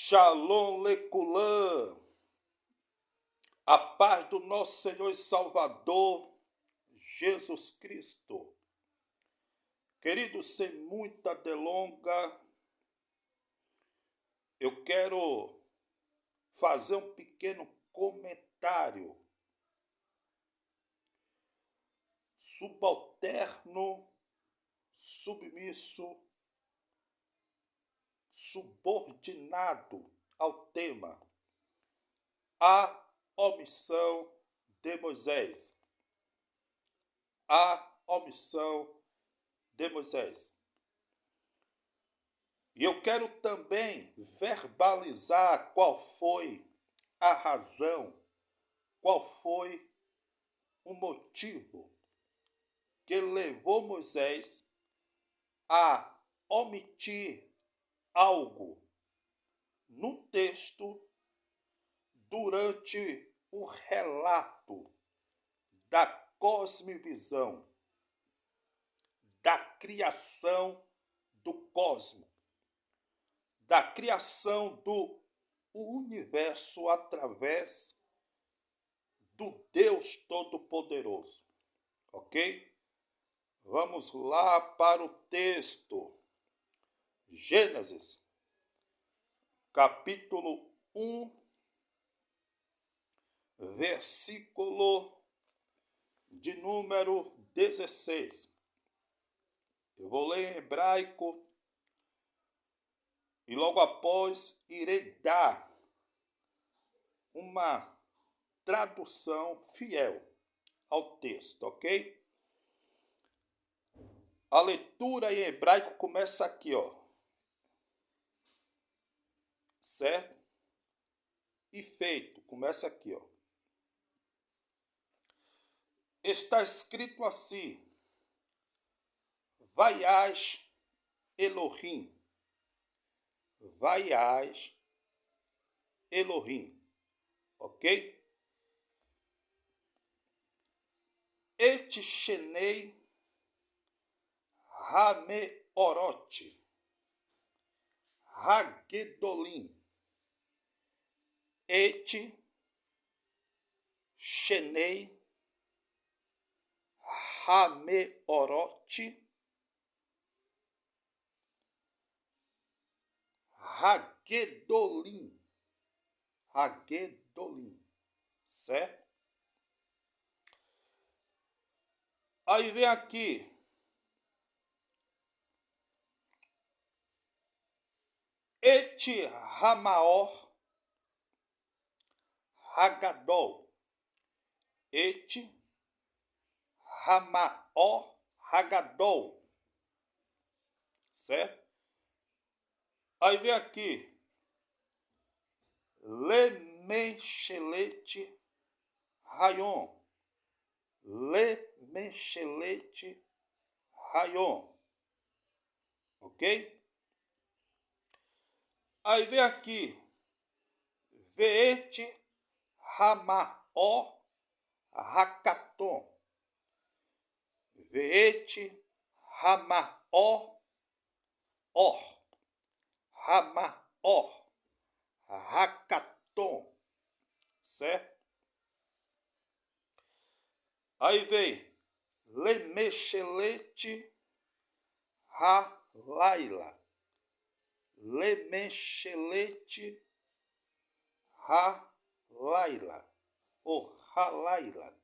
Shalom Leculã, a paz do nosso Senhor e Salvador, Jesus Cristo. Queridos, sem muita delonga, eu quero fazer um pequeno comentário. Subalterno, submisso, subordinado ao tema a omissão de Moisés. A omissão de Moisés. E eu quero também verbalizar qual foi a razão, qual foi o motivo que levou Moisés a omitir algo no texto durante o relato da cosmovisão, da criação do cosmos, da criação do universo através do Deus Todo-Poderoso. Ok? Vamos lá para o texto. Gênesis, capítulo 1, versículo de número 16. Eu vou ler em hebraico e logo após irei dar uma tradução fiel ao texto, ok? A leitura em hebraico começa aqui, ó. Certo? E feito, começa aqui, ó. Está escrito assim: Vaiás Elohim. Vaiás Elohim. Ok? Et Shenei Hameorot Hagedolim. Et Shenei Hameorot Hagedolim. Hagedolim. Certo? Aí vem aqui. Et Hamaor Hagadol. Et Hamaor Hagadol. Certo? Aí vem aqui. Lemechelete Rayon. Lemechelete Rayon. Ok? Aí vem aqui. Veete Hamaor Hakaton. Veete Hamaor Or. Hamaor Hakaton. Certo? Aí vem Lemechelete Halaila. Lemechelete Halaila. Ou Halaila.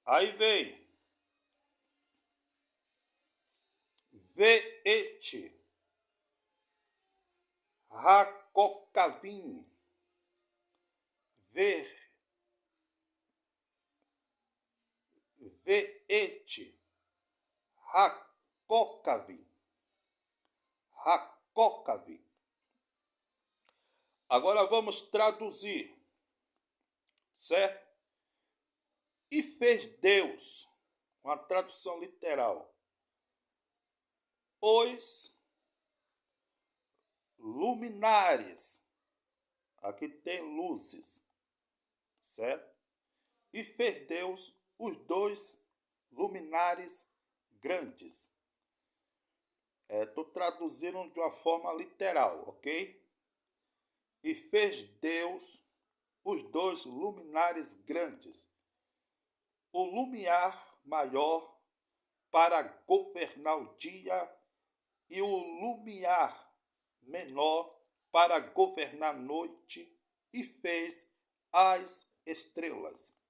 Aí vem Veete Hakokavim. Veete Hakokavim. Hakokavim. Agora vamos traduzir, certo? E fez Deus, uma tradução literal, os luminares, aqui tem luzes, certo? E fez Deus os dois luminares grandes, Estou traduzindo de uma forma literal, ok? E fez Deus os dois luminares grandes, o lumiar maior para governar o dia e o lumiar menor para governar a noite, e fez as estrelas.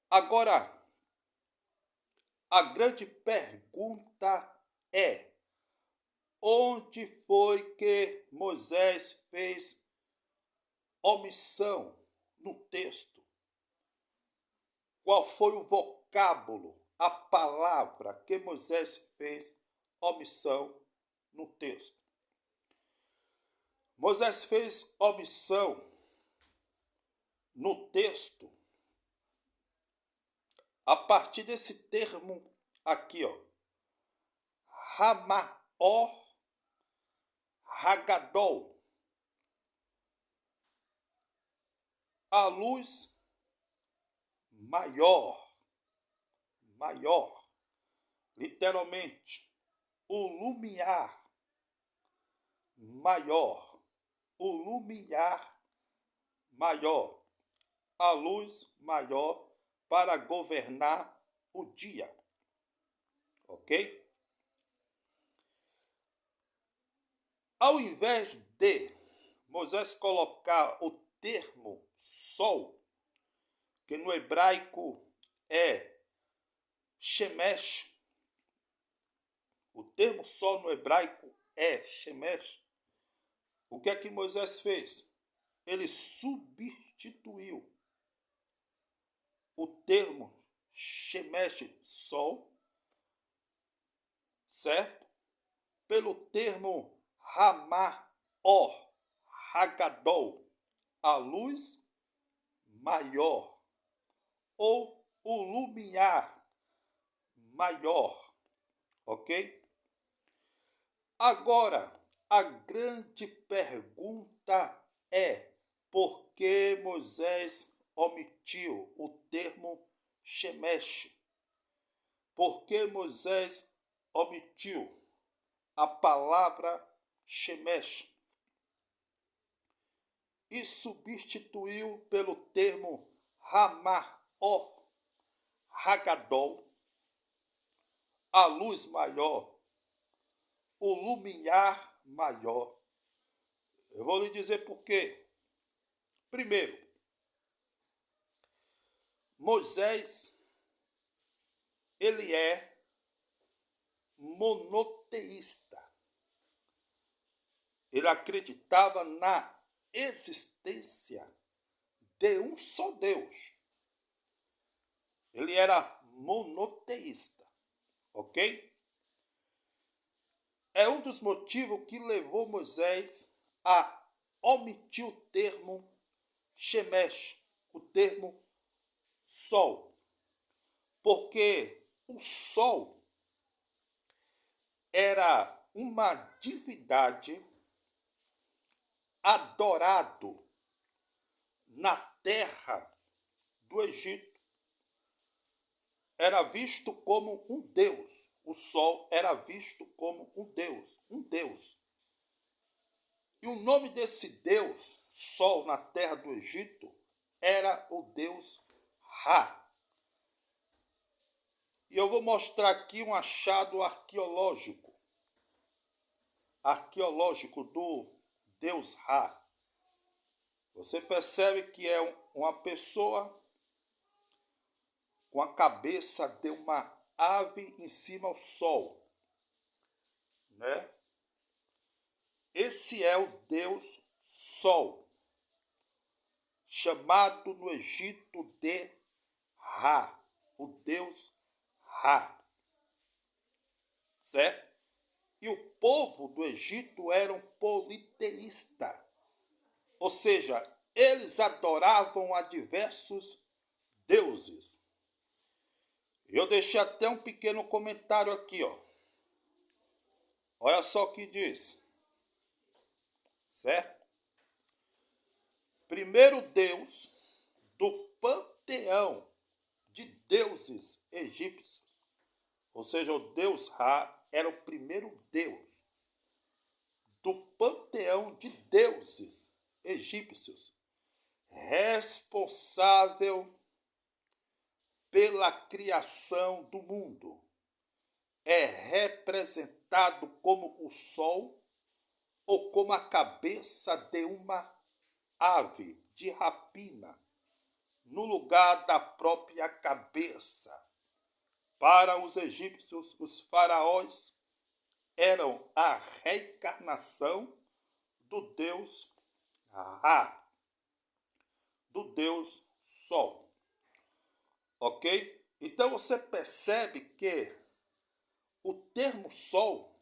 Agora, a grande pergunta é: onde foi que Moisés fez omissão no texto? Qual foi o vocábulo, a palavra que Moisés fez omissão no texto? Moisés fez omissão no texto a partir desse termo aqui, ó. Ramaó Hagadol. A luz maior. Literalmente, o lumiar maior. O lumiar maior. A luz maior para governar o dia. Ok? Ao invés de Moisés colocar o termo sol, que no hebraico é Shemesh, o termo sol no hebraico é Shemesh, o que é que Moisés fez? Ele substituiu o termo Shemesh, sol, certo? Pelo termo Ramaó Hagadol, a luz maior, ou o lumiar maior, ok? Agora, a grande pergunta é: por que Moisés omitiu o termo Shemesh? Por que Moisés omitiu a palavra Shemesh e substituiu pelo termo Ramaó Hagadol, a luz maior, o lumiar maior? Eu vou lhe dizer por quê. Primeiro, Moisés, ele é monoteísta. Ele acreditava na existência de um só Deus. Ele era monoteísta, ok? É um dos motivos que levou Moisés a omitir o termo Shemesh, o termo sol. Porque o sol era uma divindade adorado na terra do Egito. Era visto como um deus. O sol era visto como um deus. E o nome desse deus, sol na terra do Egito, era o deus Ra. E eu vou mostrar aqui um achado arqueológico do deus Ra. Você percebe que é uma pessoa com a cabeça de uma ave em cima ao sol, né? Esse é o deus Sol, chamado no Egito de Ra, o deus Ra, certo? E o povo do Egito era um politeísta, ou seja, eles adoravam a diversos deuses. Eu deixei até um pequeno comentário aqui, ó. Olha só o que diz, certo? Primeiro deus do panteão de deuses egípcios, ou seja, o deus Ra, era o primeiro deus do panteão de deuses egípcios, responsável pela criação do mundo. É representado como o sol ou como a cabeça de uma ave de rapina, no lugar da própria cabeça. Para os egípcios, os faraós eram a reencarnação do deus Ra, do deus Sol. Ok? Então você percebe que o termo Sol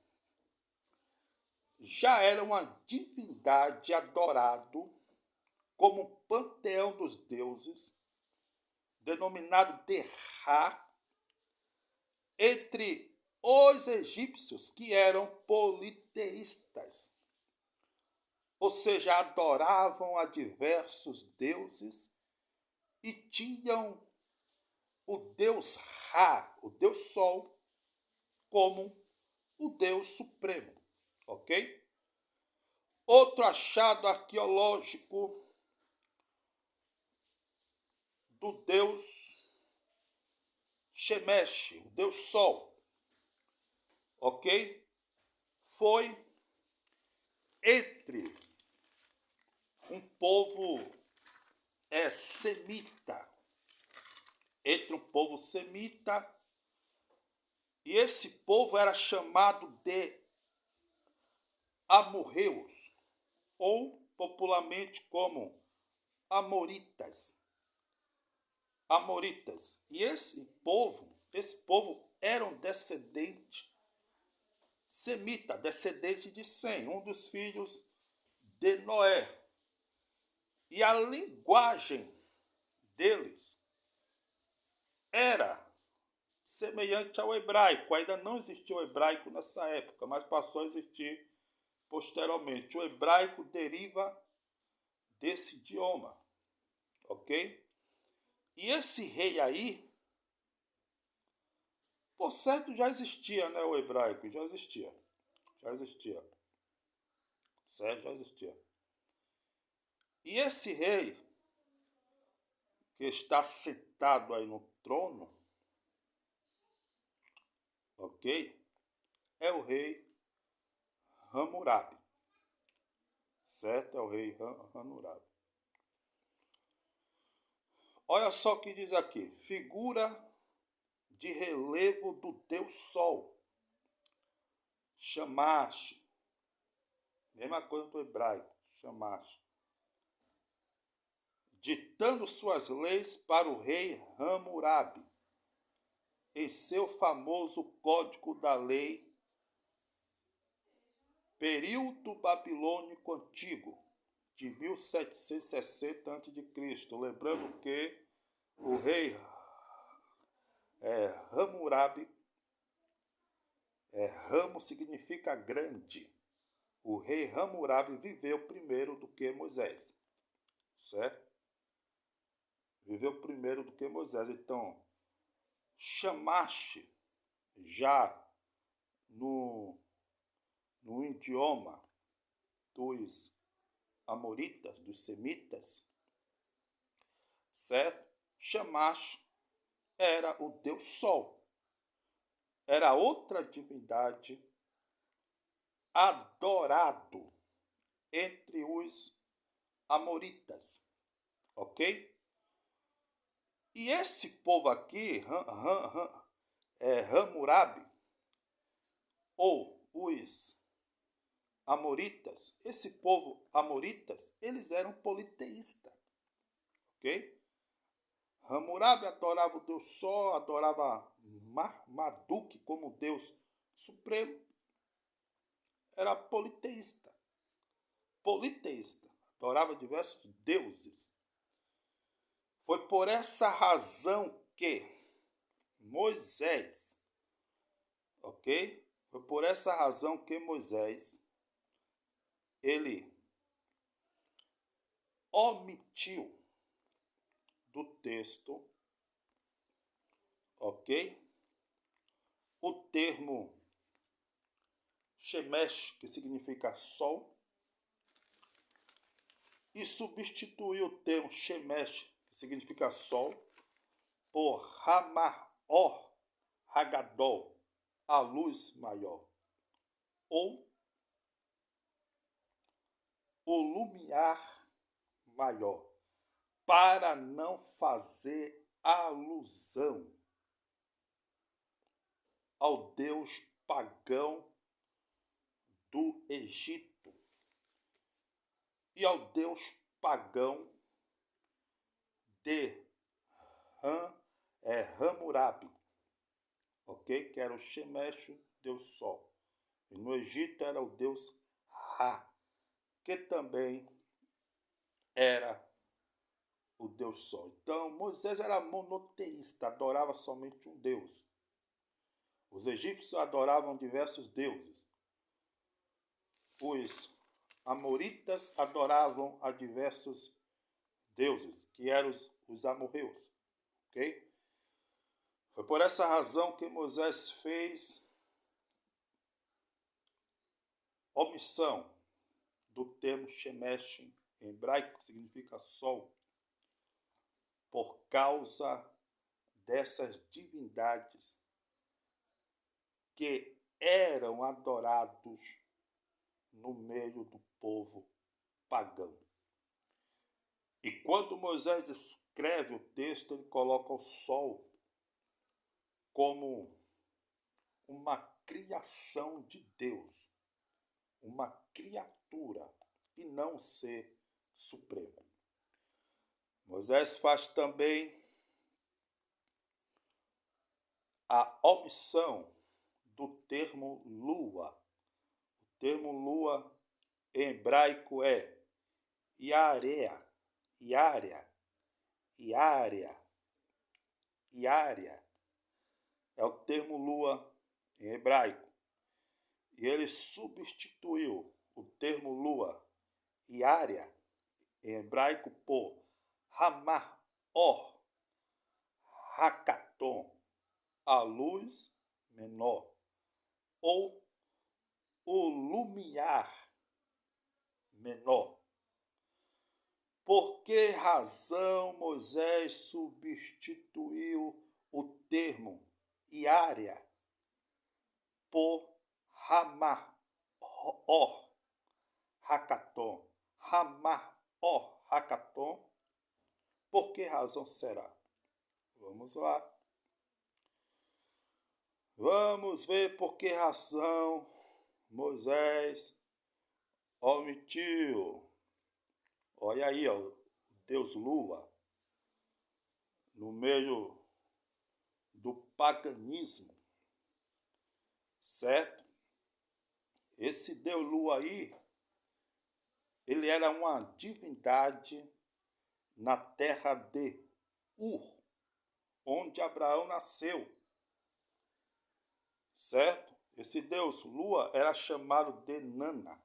já era uma divindade adorado como panteão dos deuses, denominado de Ra, entre os egípcios que eram politeístas, ou seja, adoravam a diversos deuses e tinham o deus Ra, o deus Sol, como o deus supremo, ok? Outro achado arqueológico do deus Shemesh, o deus Sol, ok? Foi entre um povo semita, entre um povo semita, e esse povo era chamado de amorreus, ou popularmente como amoritas. Amoritas. E esse povo era um descendente semita, descendente de Sem, um dos filhos de Noé. E a linguagem deles era semelhante ao hebraico. Ainda não existia o hebraico nessa época, mas passou a existir posteriormente. O hebraico deriva desse idioma, ok? E esse rei aí, por certo, já existia, né? O hebraico já existia, certo? Já existia. E esse rei que está sentado aí no trono, ok? É o rei Hammurabi, certo? É o rei Hammurabi. Olha só o que diz aqui: figura de relevo do deus Sol, Shamash, mesma coisa do hebraico, Shamash, ditando suas leis para o rei Hammurabi, em seu famoso Código da Lei, período babilônico antigo, de 1760 a.C., lembrando que o rei Hammurabi, ramo significa grande. O rei Hammurabi viveu primeiro do que Moisés, certo? Viveu primeiro do que Moisés. Então, Shamash, já no idioma dos amoritas, dos semitas, certo? Shamash era o deus Sol. Era outra divindade adorado entre os amoritas, ok? E esse povo aqui, Hammurabi, ou os amoritas, esse povo amoritas, eles eram politeístas, ok? Hammurabi adorava o Deus Sol, adorava Marduk como Deus Supremo, era politeísta, adorava diversos deuses. Foi por essa razão que Moisés, ok? Foi por essa razão que Moisés, ele omitiu do texto, ok? O termo Shemesh, que significa sol, e substituiu o termo Shemesh, que significa sol, por Hamar-or Hagadol, a luz maior, ou o lumiar maior, para não fazer alusão ao deus pagão do Egito e ao deus pagão de Hammurabi, ok? Que era o Shemesh, deus Sol. E no Egito era o deus Ra, que também era o deus Sol. Então Moisés era monoteísta, adorava somente um deus. Os egípcios adoravam diversos deuses. Os amoritas adoravam a diversos deuses, que eram os amorreus. Ok? Foi por essa razão que Moisés fez omissão do termo Shemesh, em hebraico, que significa sol, por causa dessas divindades que eram adorados no meio do povo pagão. E quando Moisés descreve o texto, ele coloca o sol como uma criação de Deus, uma criatura, e não um ser supremo. Moisés faz também a omissão do termo lua. O termo lua em hebraico é Iarea, Iária, Iária, Iária. É o termo lua em hebraico. E ele substituiu o termo lua, Iária, em hebraico, por Hamar-or Hakaton, a luz menor, ou o lumiar menor. Por que razão Moisés substituiu o termo Iária por Hamar-or Hakaton? Hamar-or Hakaton, por que razão será? Vamos lá. Vamos ver por que razão Moisés omitiu. Olha aí, ó, Deus Lua, no meio do paganismo, certo? Esse Deus Lua aí, ele era uma divindade na terra de Ur, onde Abraão nasceu, certo? Esse Deus Lua era chamado de Nana.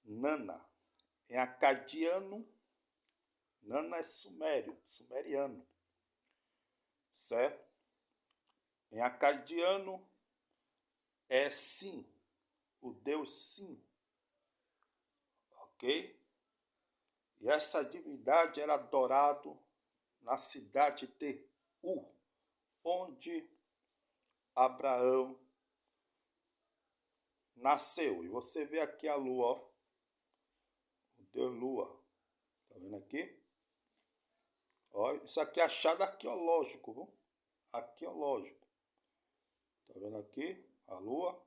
Nana, em acadiano, Nana é sumério, sumeriano, certo? Em acadiano é Sim, o Deus Sim, ok? E essa divindade era adorado na cidade de Ur, onde Abraão nasceu. E você vê aqui a lua, ó, o Deus Lua, tá vendo aqui? Ó, isso aqui é achado arqueológico, viu? Arqueológico. Tá vendo aqui a lua?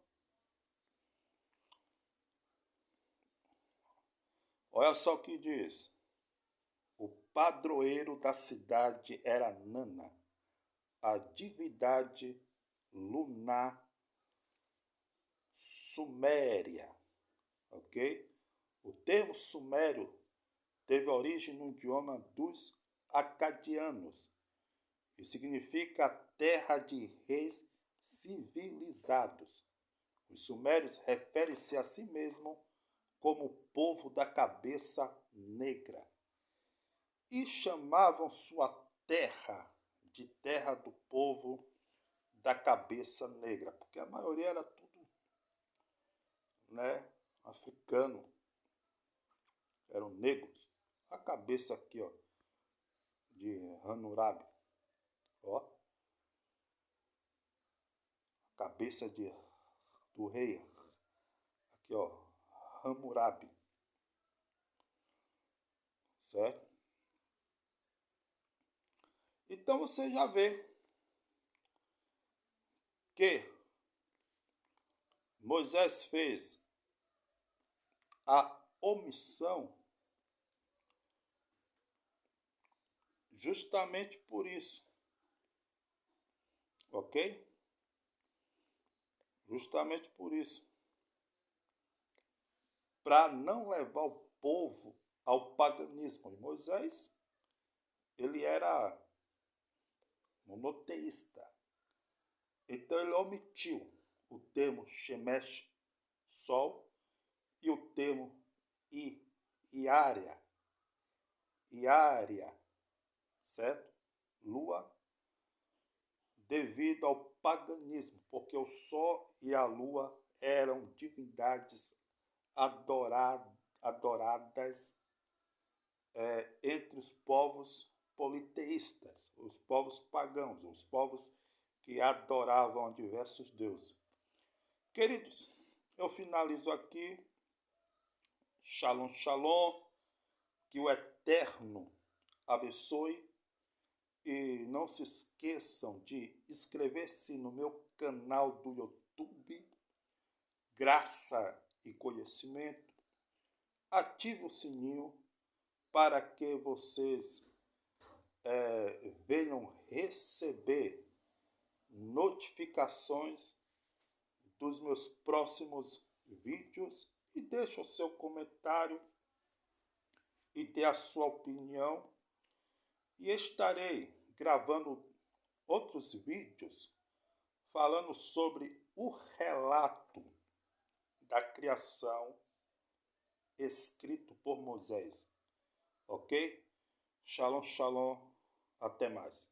Olha só o que diz. O padroeiro da cidade era Nana, a divindade lunar suméria, ok? O termo sumério teve origem no idioma dos acadianos e significa terra de reis civilizados. Os sumérios referem-se a si mesmos como o povo da cabeça negra e chamavam sua terra de terra do povo da cabeça negra, porque a maioria era tudo né, africano, eram negros. A cabeça aqui, ó, de Hammurabi, ó, a cabeça do rei, aqui, ó, Hammurabi, certo? Então você já vê que Moisés fez a omissão justamente por isso, ok? Justamente por isso, para não levar o povo ao paganismo. E Moisés, ele era monoteísta, então ele omitiu o termo Shemesh, sol, e o termo Iária, certo? Lua, devido ao paganismo, porque o sol e a lua eram divindades adoradas entre os povos politeístas, os povos pagãos, os povos que adoravam a diversos deuses. Queridos, eu finalizo aqui. Shalom, shalom. Que o Eterno abençoe. E não se esqueçam de inscrever-se no meu canal do YouTube, Graça e Conhecimento. Ative o sininho para que vocês venham receber notificações dos meus próximos vídeos e deixe o seu comentário e dê a sua opinião. E estarei gravando outros vídeos falando sobre o relato da criação escrito por Moisés. Ok? Shalom, shalom. Até mais.